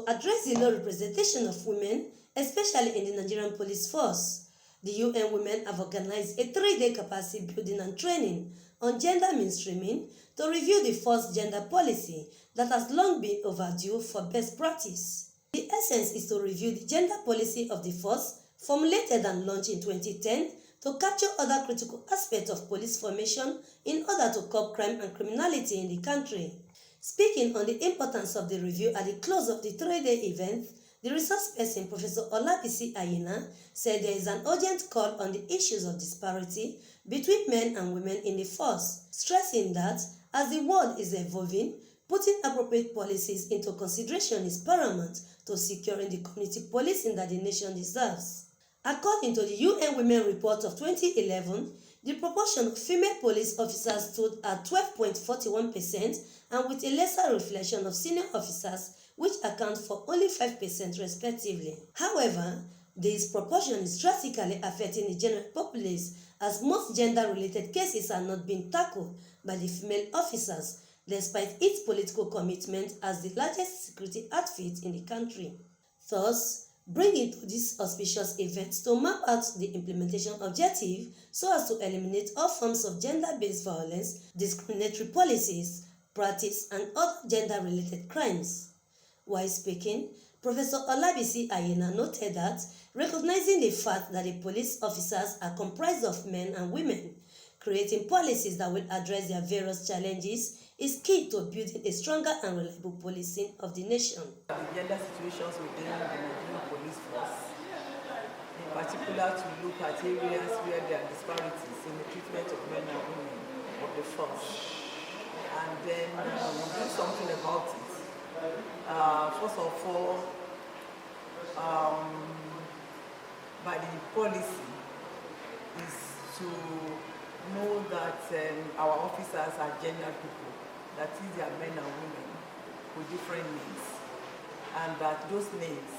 address the low representation of women, especially in the Nigerian police force, the UN Women have organized a 3-day capacity building and training on gender mainstreaming to review the force gender policy that has long been overdue for best practice. The essence is to review the gender policy of the force formulated and launched in 2010 to capture other critical aspects of police formation in order to curb crime and criminality in the country. Speaking on the importance of the review at the close of the 3-day event, the resource person, Professor Olabisi Ayina, said there is an urgent call on the issues of disparity between men and women in the force, stressing that as the world is evolving, putting appropriate policies into consideration is paramount to securing the community policing that the nation deserves. According to the UN Women Report of 2011, the proportion of female police officers stood at 12.41% and with a lesser reflection of senior officers, which account for only 5% respectively. However, this proportion is drastically affecting the general populace as most gender-related cases are not being tackled by the female officers, despite its political commitment as the largest security outfit in the country. Thus, bringing to this auspicious event to map out the implementation objective so as to eliminate all forms of gender-based violence, discriminatory policies, practice, and other gender-related crimes. While speaking, Professor Olabisi Ayina noted that recognizing the fact that the police officers are comprised of men and women, creating policies that will address their various challenges is key to building a stronger and reliable policing of the nation. The gender situations within the Nigerian police force, in particular to look at areas where there are disparities in the treatment of men and women of the force, and then do something about it. First of all, by the policy is to know that our officers are gender people, that is, they are men and women with different needs, and that those needs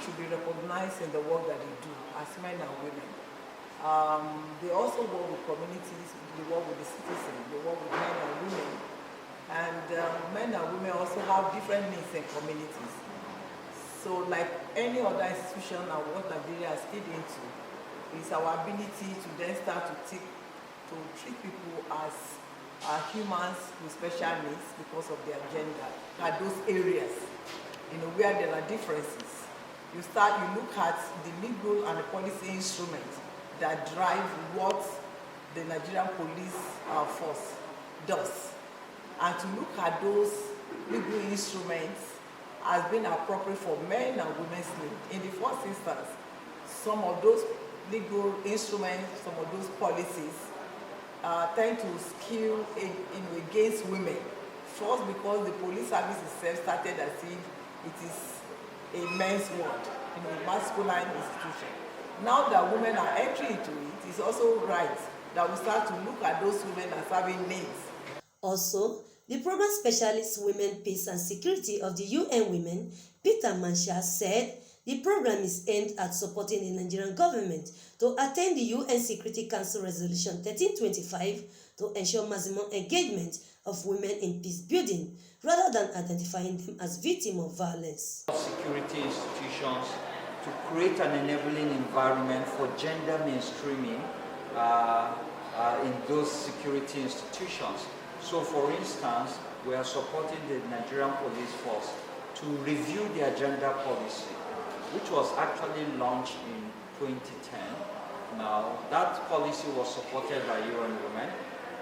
should be recognized in the work that they do as men and women. They also work with communities, they work with the citizens, they work with men and women, and men and women also have different needs in communities. So like any other institution and what Nigeria has keyed into is our ability to then start to treat people as humans with special needs because of their gender, at those areas, where there are differences. You look at the legal and the policy instruments that drive what the Nigerian police force does, and to look at those legal instruments as being appropriate for men and women's needs. In the first instance, some of those legal instruments, some of those policies tend to skew against women. First, because the police service itself started as if it is a men's world, a masculine institution. Now that women are entering into it, it's also right that we start to look at those women as having needs. Also, the Program Specialist Women, Peace and Security of the UN Women, Peter Mansha, said the program is aimed at supporting the Nigerian government to attain the UN Security Council Resolution 1325 to ensure maximum engagement of women in peace building, rather than identifying them as victims of violence. Security institutions to create an enabling environment for gender mainstreaming in those security institutions. So, for instance, we are supporting the Nigerian police force to review their gender policy, which was actually launched in 2010. Now, that policy was supported by UN Women,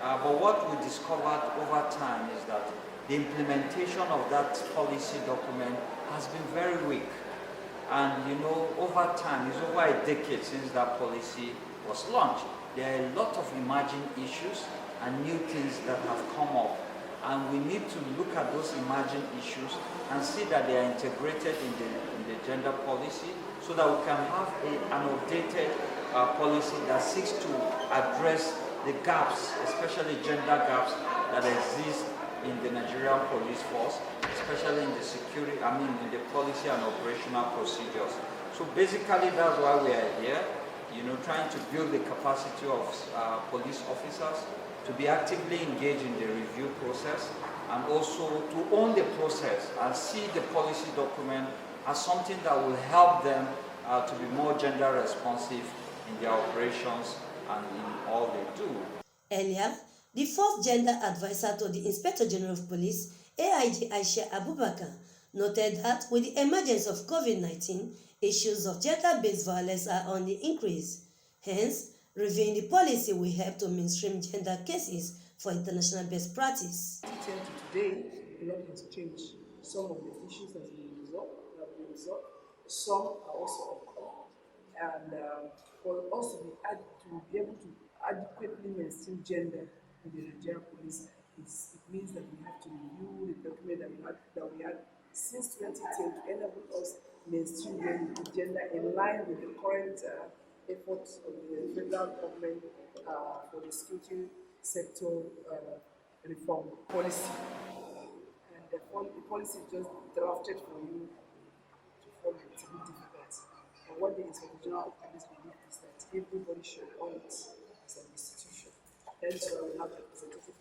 but what we discovered over time is that the implementation of that policy document has been very weak. And over time, it's over a decade since that policy was launched. There are a lot of emerging issues and new things that have come up, and we need to look at those emerging issues and see that they are integrated in the gender policy, so that we can have an updated policy that seeks to address the gaps, especially gender gaps that exist in the Nigerian police force, especially in the in the policy and operational procedures. So basically, that's why we are here, trying to build the capacity of police officers to be actively engaged in the review process and also to own the process and see the policy document as something that will help them to be more gender responsive in their operations and in all they do. Earlier, the first gender advisor to the Inspector General of Police, AIG Aisha Abubakar, noted that with the emergence of COVID-19, issues of gender-based violence are on the increase. Hence, reviewing the policy will help to mainstream gender cases for international best practice. Till to today, a lot has changed. Some of the issues have been resolved. Some are also upcoming. And for us to be able to adequately mainstream gender in the Nigerian police, it means that we have to review the document that we had since 2010 to enable us mainstream gender in line with the current efforts of the federal government for the security sector reform policy. And the policy is just drafted for you to follow. It's a bit difficult. And what the Inspector General of Police believe is that everybody should own it as an institution. Hence, we have representative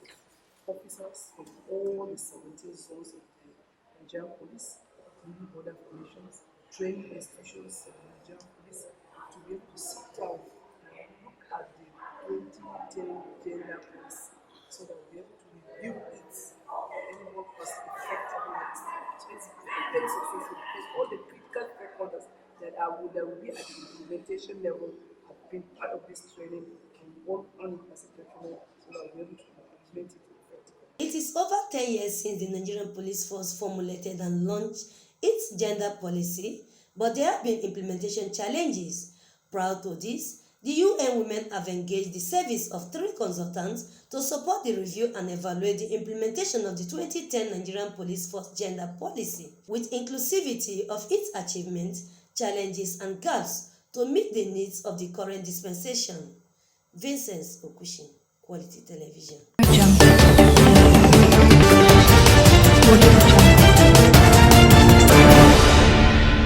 officers from all the 17 zones of the Nigerian police, including other commissions, training institutions of the Nigerian police, to be able to sit down and look at the 2010 gender policy so that we'll be able to review it and work as effectively as so it's very successful because all the critical stakeholders that will be at the implementation level have been part of this training and work on it as a document so that we'll be able to implement it effectively. It is over 10 years since the Nigerian Police Force formulated and launched its gender policy, but there have been implementation challenges. Prior to this, the UN Women have engaged the service of 3 consultants to support the review and evaluate the implementation of the 2010 Nigerian Police Force gender policy, with inclusivity of its achievements, challenges and gaps to meet the needs of the current dispensation. Vincent Okushin, Quality Television.